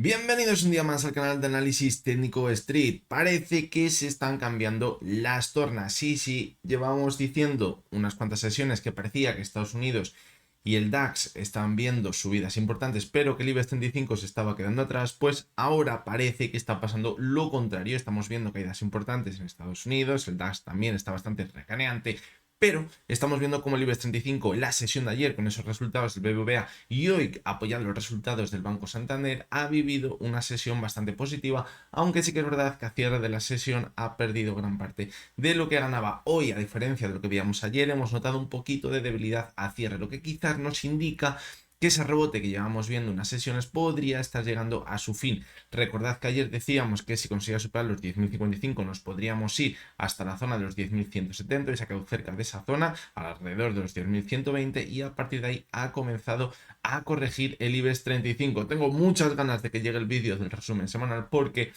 Bienvenidos un día más al canal de análisis técnico Street. Parece que se están cambiando las tornas. Sí, llevábamos diciendo unas cuantas sesiones que parecía que Estados Unidos y el DAX estaban viendo subidas importantes, pero que el IBEX 35 se estaba quedando atrás. Pues ahora parece que está pasando lo contrario. Estamos viendo caídas importantes en Estados Unidos, el DAX también está bastante recaneante, pero estamos viendo como el IBEX 35 en la sesión de ayer con esos resultados del BBVA y hoy apoyando los resultados del Banco Santander ha vivido una sesión bastante positiva, aunque sí que es verdad que a cierre de la sesión ha perdido gran parte de lo que ganaba. Hoy, a diferencia de lo que veíamos ayer, hemos notado un poquito de debilidad a cierre, lo que quizás nos indica que ese rebote que llevamos viendo en unas sesiones podría estar llegando a su fin. Recordad que ayer decíamos que si conseguía superar los 10.055 nos podríamos ir hasta la zona de los 10.170 y se ha quedado cerca de esa zona, alrededor de los 10.120, y a partir de ahí ha comenzado a corregir el IBEX 35. Tengo muchas ganas de que llegue el vídeo del resumen semanal porque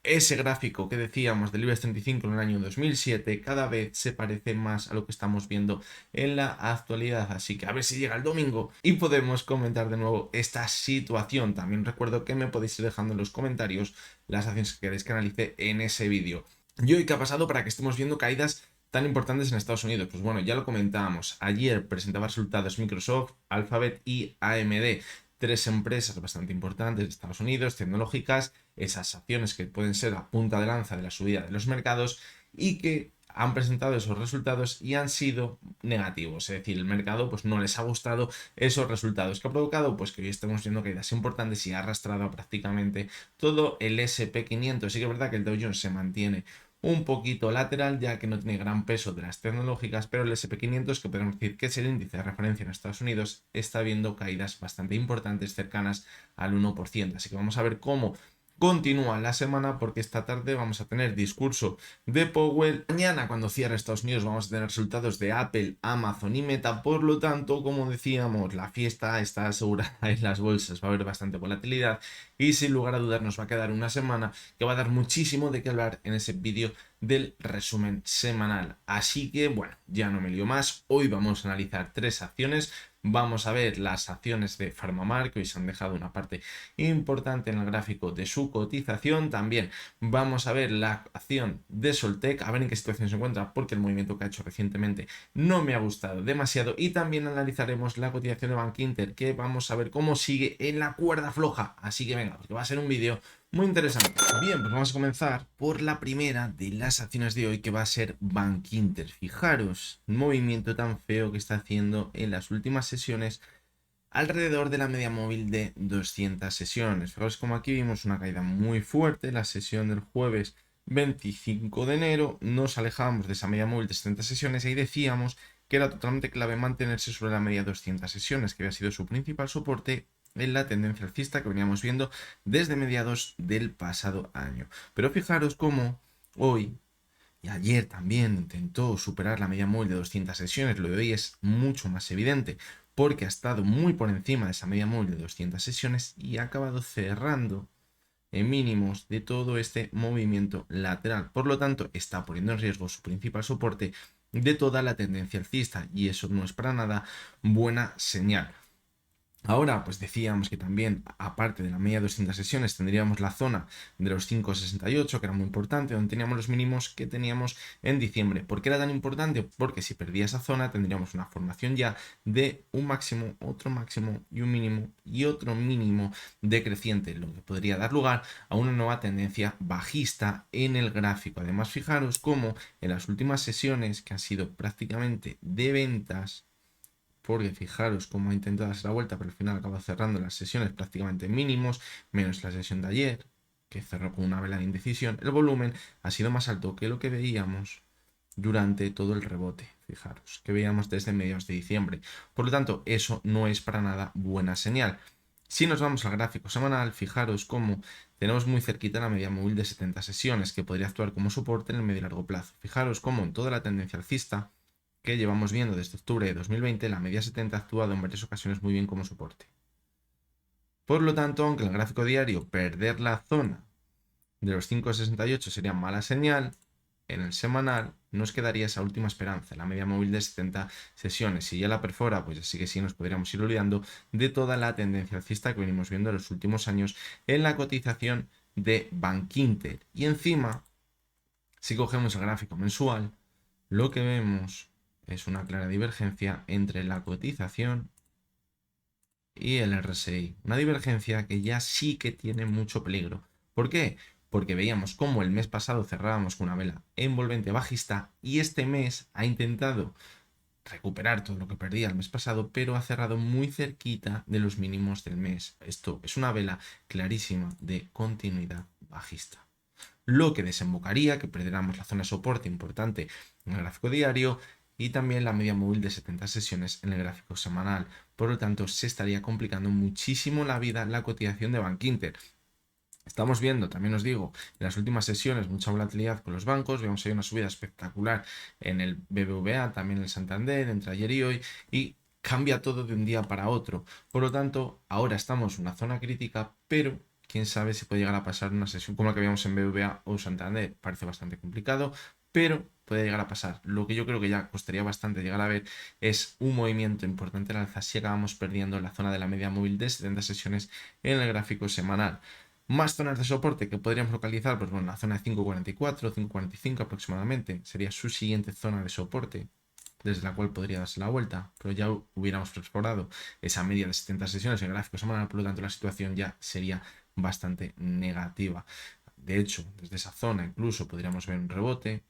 ese gráfico que decíamos del IBEX 35 en el año 2007 cada vez se parece más a lo que estamos viendo en la actualidad. Así que a ver si llega el domingo y podemos comentar de nuevo esta situación. También recuerdo que me podéis ir dejando en los comentarios las acciones que queréis que analice en ese vídeo. ¿Y hoy qué ha pasado para que estemos viendo caídas tan importantes en Estados Unidos? Pues bueno, ya lo comentábamos. Ayer presentaba resultados Microsoft, Alphabet y AMD. Tres empresas bastante importantes de Estados Unidos, tecnológicas, esas acciones que pueden ser la punta de lanza de la subida de los mercados y que han presentado esos resultados y han sido negativos, es decir, el mercado pues no les ha gustado esos resultados, que ha provocado pues que hoy estemos viendo caídas importantes y ha arrastrado prácticamente todo el SP500. Sí que es verdad que el Dow Jones se mantiene un poquito lateral ya que no tiene gran peso de las tecnológicas, pero el SP500, que podemos decir que es el índice de referencia en Estados Unidos, está viendo caídas bastante importantes cercanas al 1%. Así que vamos a ver cómo continúa la semana, porque esta tarde vamos a tener discurso de Powell. Mañana, cuando cierre Estados Unidos, vamos a tener resultados de Apple, Amazon y Meta. Por lo tanto, como decíamos, la fiesta está asegurada en las bolsas. Va a haber bastante volatilidad y sin lugar a dudar nos va a quedar una semana que va a dar muchísimo de qué hablar en ese vídeo del resumen semanal. Así que bueno, ya no me lío más. Hoy vamos a analizar tres acciones. Vamos a ver las acciones de PharmaMar, que hoy se han dejado una parte importante en el gráfico de su cotización. También vamos a ver la acción de Soltec, a ver en qué situación se encuentra, porque el movimiento que ha hecho recientemente no me ha gustado demasiado. Y también analizaremos la cotización de Bankinter, que vamos a ver cómo sigue en la cuerda floja. Así que venga, porque va a ser un vídeo muy interesante. Bien, pues vamos a comenzar por la primera de las acciones de hoy, que va a ser Bankinter. Fijaros, el movimiento tan feo que está haciendo en las últimas sesiones alrededor de la media móvil de 200 sesiones. Fijaros como aquí vimos una caída muy fuerte, la sesión del jueves 25 de enero, nos alejamos de esa media móvil de 70 sesiones y decíamos que era totalmente clave mantenerse sobre la media 200 sesiones, que había sido su principal soporte en la tendencia alcista que veníamos viendo desde mediados del pasado año. Pero fijaros cómo hoy y ayer también intentó superar la media móvil de 200 sesiones. Lo de hoy es mucho más evidente porque ha estado muy por encima de esa media móvil de 200 sesiones y ha acabado cerrando en mínimos de todo este movimiento lateral. Por lo tanto, está poniendo en riesgo su principal soporte de toda la tendencia alcista y eso no es para nada buena señal. Ahora, pues decíamos que también, aparte de la media de 200 sesiones, tendríamos la zona de los 5,68, que era muy importante, donde teníamos los mínimos que teníamos en diciembre. ¿Por qué era tan importante? Porque si perdía esa zona, tendríamos una formación ya de un máximo, otro máximo y un mínimo y otro mínimo decreciente, lo que podría dar lugar a una nueva tendencia bajista en el gráfico. Además, fijaros cómo en las últimas sesiones, que han sido prácticamente de ventas, porque fijaros cómo ha intentado darse la vuelta, pero al final acaba cerrando las sesiones prácticamente mínimos, menos la sesión de ayer, que cerró con una vela de indecisión. El volumen ha sido más alto que lo que veíamos durante todo el rebote, fijaros, que veíamos desde mediados de diciembre. Por lo tanto, eso no es para nada buena señal. Si nos vamos al gráfico semanal, fijaros cómo tenemos muy cerquita la media móvil de 70 sesiones, que podría actuar como soporte en el medio y largo plazo. Fijaros cómo en toda la tendencia alcista que llevamos viendo desde octubre de 2020, la media 70 ha actuado en varias ocasiones muy bien como soporte. Por lo tanto, aunque en el gráfico diario perder la zona de los 5,68 sería mala señal, en el semanal nos quedaría esa última esperanza, la media móvil de 70 sesiones. Si ya la perfora, pues así que sí nos podríamos ir olvidando de toda la tendencia alcista que venimos viendo en los últimos años en la cotización de Bankinter. Y encima, si cogemos el gráfico mensual, lo que vemos es una clara divergencia entre la cotización y el RSI. Una divergencia que ya sí que tiene mucho peligro. ¿Por qué? Porque veíamos cómo el mes pasado cerrábamos con una vela envolvente bajista y este mes ha intentado recuperar todo lo que perdía el mes pasado, pero ha cerrado muy cerquita de los mínimos del mes. Esto es una vela clarísima de continuidad bajista, lo que desembocaría que perdiéramos la zona de soporte importante en el gráfico diario y también la media móvil de 70 sesiones en el gráfico semanal. Por lo tanto, se estaría complicando muchísimo la vida la cotización de Bankinter. Estamos viendo, también os digo, en las últimas sesiones mucha volatilidad con los bancos. Vemos ahí una subida espectacular en el BBVA, también en el Santander, entre ayer y hoy, y cambia todo de un día para otro. Por lo tanto, ahora estamos en una zona crítica, pero quién sabe si puede llegar a pasar una sesión como la que vimos en BBVA o Santander. Parece bastante complicado, pero puede llegar a pasar. Lo que yo creo que ya costaría bastante llegar a ver es un movimiento importante al alza si acabamos perdiendo la zona de la media móvil de 70 sesiones en el gráfico semanal. Más zonas de soporte que podríamos localizar, pues bueno, la zona de 5.44, 5.45 aproximadamente, sería su siguiente zona de soporte, desde la cual podría darse la vuelta, pero ya hubiéramos explorado esa media de 70 sesiones en el gráfico semanal, por lo tanto la situación ya sería bastante negativa. De hecho, desde esa zona incluso podríamos ver un rebote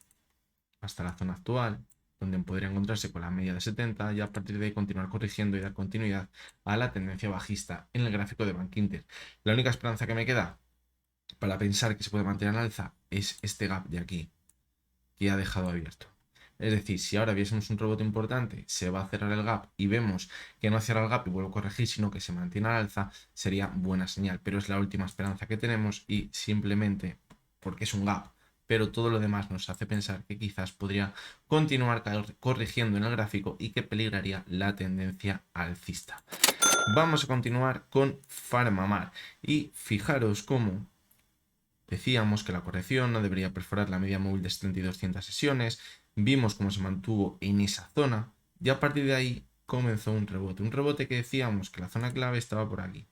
hasta la zona actual, donde podría encontrarse con la media de 70 y a partir de ahí continuar corrigiendo y dar continuidad a la tendencia bajista en el gráfico de Bankinter. La única esperanza que me queda para pensar que se puede mantener al alza es este gap de aquí, que ha dejado abierto. Es decir, si ahora viésemos un rebote importante, se va a cerrar el gap y vemos que no cierra el gap y vuelve a corregir, sino que se mantiene al alza, sería buena señal. Pero es la última esperanza que tenemos y simplemente porque es un gap, pero todo lo demás nos hace pensar que quizás podría continuar corrigiendo en el gráfico y que peligraría la tendencia alcista. Vamos a continuar con PharmaMar y fijaros cómo decíamos que la corrección no debería perforar la media móvil de 70 y 200 sesiones, vimos cómo se mantuvo en esa zona y a partir de ahí comenzó un rebote que decíamos que la zona clave estaba por aquí.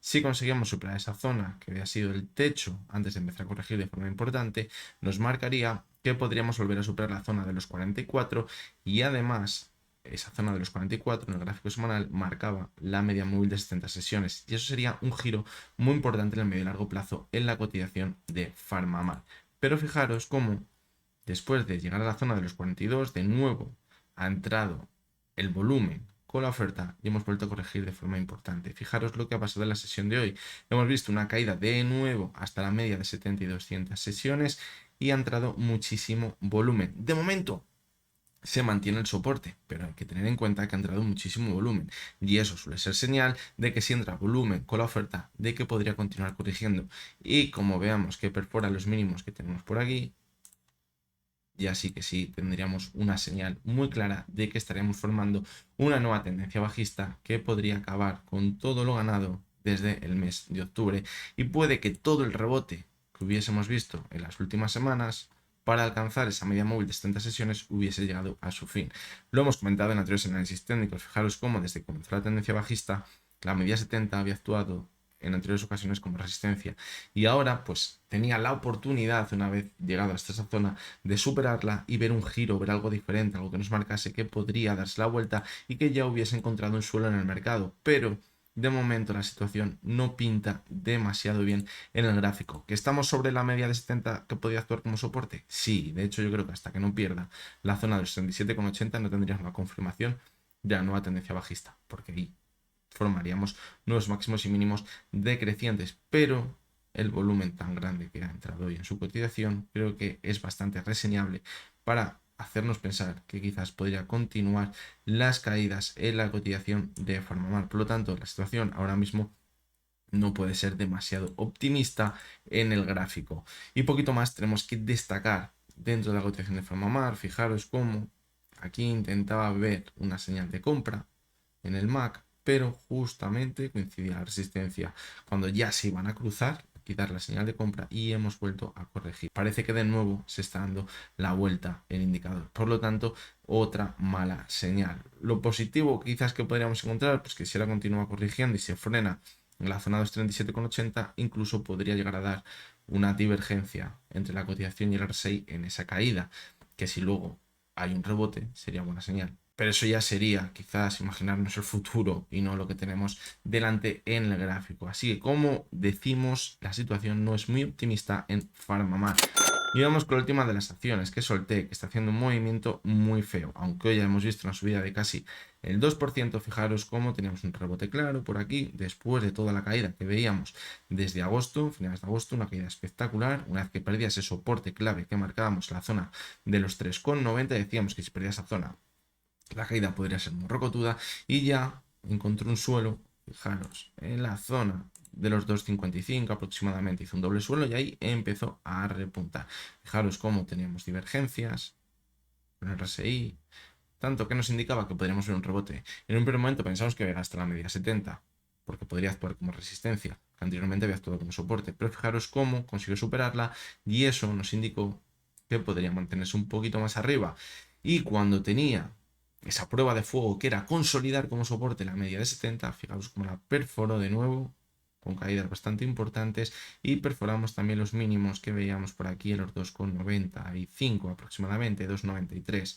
Si conseguíamos superar esa zona, que había sido el techo antes de empezar a corregir de forma importante, nos marcaría que podríamos volver a superar la zona de los 44 y además esa zona de los 44 en el gráfico semanal marcaba la media móvil de 70 sesiones y eso sería un giro muy importante en el medio y largo plazo en la cotización de PharmaMar. Pero fijaros cómo después de llegar a la zona de los 42 de nuevo ha entrado el volumen con la oferta y hemos vuelto a corregir de forma importante. Fijaros lo que ha pasado en la sesión de hoy. Hemos visto una caída de nuevo hasta la media de 70 y 200 sesiones y ha entrado muchísimo volumen. De momento se mantiene el soporte, pero hay que tener en cuenta que ha entrado muchísimo volumen y eso suele ser señal de que si entra volumen con la oferta de que podría continuar corrigiendo y como veamos que perfora los mínimos que tenemos por aquí, ya sí que sí tendríamos una señal muy clara de que estaríamos formando una nueva tendencia bajista que podría acabar con todo lo ganado desde el mes de octubre y puede que todo el rebote que hubiésemos visto en las últimas semanas para alcanzar esa media móvil de 70 sesiones hubiese llegado a su fin. Lo hemos comentado en anteriores análisis técnicos, fijaros cómo desde que comenzó la tendencia bajista la media 70 había actuado en anteriores ocasiones como resistencia y ahora pues tenía la oportunidad, una vez llegado hasta esa zona, de superarla y ver un giro, ver algo diferente, algo que nos marcase que podría darse la vuelta y que ya hubiese encontrado un suelo en el mercado, pero de momento la situación no pinta demasiado bien en el gráfico. ¿Que estamos sobre la media de 70 que podría actuar como soporte? Sí, de hecho yo creo que hasta que no pierda la zona de los 67,80 no tendríamos la confirmación de la nueva tendencia bajista, porque ahí formaríamos nuevos máximos y mínimos decrecientes, pero el volumen tan grande que ha entrado hoy en su cotización creo que es bastante reseñable para hacernos pensar que quizás podría continuar las caídas en la cotización de PharmaMar. Por lo tanto, la situación ahora mismo no puede ser demasiado optimista en el gráfico. Y poquito más tenemos que destacar dentro de la cotización de PharmaMar. Fijaros cómo aquí intentaba ver una señal de compra en el MAC, pero justamente coincidía la resistencia cuando ya se iban a cruzar, quitar la señal de compra y hemos vuelto a corregir. Parece que de nuevo se está dando la vuelta el indicador. Por lo tanto, otra mala señal. Lo positivo quizás que podríamos encontrar, pues que si ahora continúa corrigiendo y se frena en la zona 237,80, incluso podría llegar a dar una divergencia entre la cotización y el RSI en esa caída, que si luego hay un rebote sería buena señal. Pero eso ya sería quizás imaginarnos el futuro y no lo que tenemos delante en el gráfico. Así que, como decimos, la situación no es muy optimista en PharmaMar. Y vamos con la última de las acciones, que es Soltec, que está haciendo un movimiento muy feo. Aunque hoy ya hemos visto una subida de casi el 2%, fijaros cómo teníamos un rebote claro por aquí, después de toda la caída que veíamos desde agosto, finales de agosto, una caída espectacular. Una vez que perdía ese soporte clave que marcábamos la zona de los 3,90, decíamos que si perdía esa zona, la caída podría ser muy rocotuda, y ya encontró un suelo, fijaros, en la zona de los 2,55 aproximadamente, hizo un doble suelo y ahí empezó a repuntar. Fijaros cómo teníamos divergencias con el RSI, tanto que nos indicaba que podríamos ver un rebote. En un primer momento pensamos que iba hasta la media 70, porque podría actuar como resistencia, que anteriormente había actuado como soporte, pero fijaros cómo consiguió superarla y eso nos indicó que podría mantenerse un poquito más arriba. Y cuando tenía esa prueba de fuego que era consolidar como soporte la media de 70, fijaros cómo la perforó de nuevo con caídas bastante importantes y perforamos también los mínimos que veíamos por aquí en los 2,95 aproximadamente, 2,93.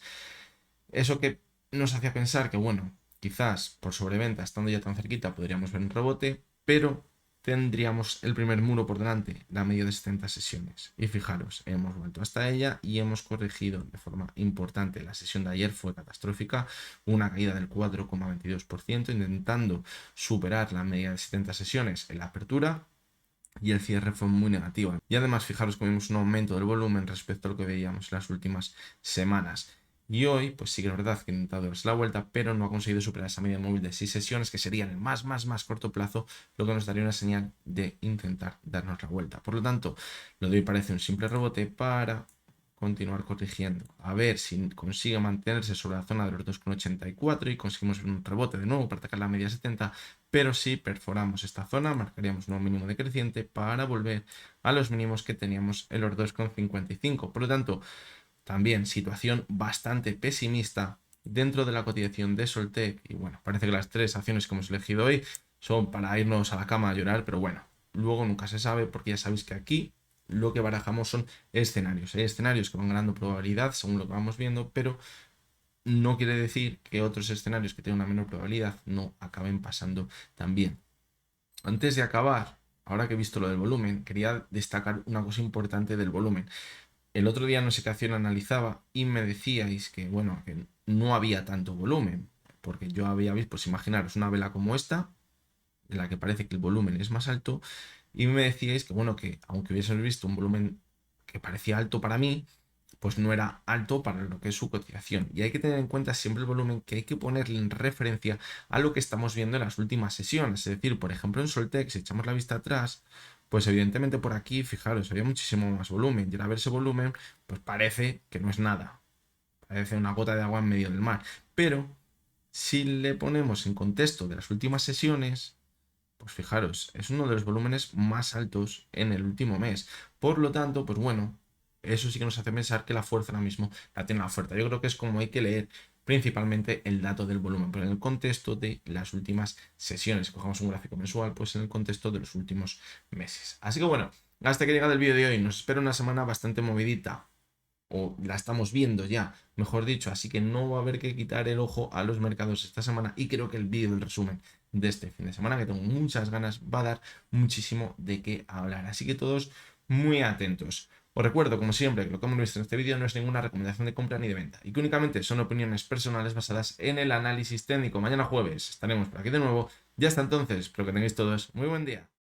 Eso que nos hacía pensar que, bueno, quizás por sobreventa, estando ya tan cerquita, podríamos ver un rebote, pero tendríamos el primer muro por delante, la media de 70 sesiones. Y fijaros, hemos vuelto hasta ella y hemos corregido de forma importante. La sesión de ayer fue catastrófica, una caída del 4,22%, intentando superar la media de 70 sesiones en la apertura. Y el cierre fue muy negativo. Y además, fijaros que vimos un aumento del volumen respecto a lo que veíamos en las últimas semanas. Y hoy, pues sí que es verdad que ha intentado darse la vuelta, pero no ha conseguido superar esa media móvil de 6 sesiones, que sería en el más corto plazo, lo que nos daría una señal de intentar darnos la vuelta. Por lo tanto, lo de hoy parece un simple rebote para continuar corrigiendo. A ver si consigue mantenerse sobre la zona de los 2,84 y conseguimos un rebote de nuevo para atacar la media 70, pero si perforamos esta zona, marcaríamos un nuevo mínimo decreciente para volver a los mínimos que teníamos en los 2,55. Por lo tanto, también situación bastante pesimista dentro de la cotización de Soltec. Y bueno, parece que las tres acciones que hemos elegido hoy son para irnos a la cama a llorar, pero bueno, luego nunca se sabe, porque ya sabéis que aquí lo que barajamos son escenarios. Hay escenarios que van ganando probabilidad según lo que vamos viendo, pero no quiere decir que otros escenarios que tienen una menor probabilidad no acaben pasando también. Antes de acabar, ahora que he visto lo del volumen, quería destacar una cosa importante del volumen. El otro día no sé qué acción analizaba y me decíais que, bueno, que no había tanto volumen, porque yo había visto, pues imaginaros una vela como esta, en la que parece que el volumen es más alto, y me decíais que, bueno, que aunque hubiésemos visto un volumen que parecía alto para mí, pues no era alto para lo que es su cotización. Y hay que tener en cuenta siempre el volumen, que hay que ponerle en referencia a lo que estamos viendo en las últimas sesiones. Es decir, por ejemplo, en Soltec, si echamos la vista atrás, pues evidentemente por aquí, fijaros, había muchísimo más volumen. Y al ver ese volumen, pues parece que no es nada. Parece una gota de agua en medio del mar. Pero si le ponemos en contexto de las últimas sesiones, pues fijaros, es uno de los volúmenes más altos en el último mes. Por lo tanto, pues bueno, eso sí que nos hace pensar que la fuerza ahora mismo la tiene la oferta. Yo creo que es como hay que leer principalmente el dato del volumen, pero en el contexto de las últimas sesiones. Si cogemos un gráfico mensual, pues en el contexto de los últimos meses. Así que bueno, hasta que llega el vídeo de hoy. Nos espera una semana bastante movidita, o la estamos viendo ya, mejor dicho, así que no va a haber que quitar el ojo a los mercados esta semana, y creo que el vídeo del resumen de este fin de semana, que tengo muchas ganas, va a dar muchísimo de qué hablar, así que todos muy atentos. Os recuerdo, como siempre, que lo que hemos visto en este vídeo no es ninguna recomendación de compra ni de venta, y que únicamente son opiniones personales basadas en el análisis técnico. Mañana jueves estaremos por aquí de nuevo, ya hasta entonces, espero que tengáis todos muy buen día.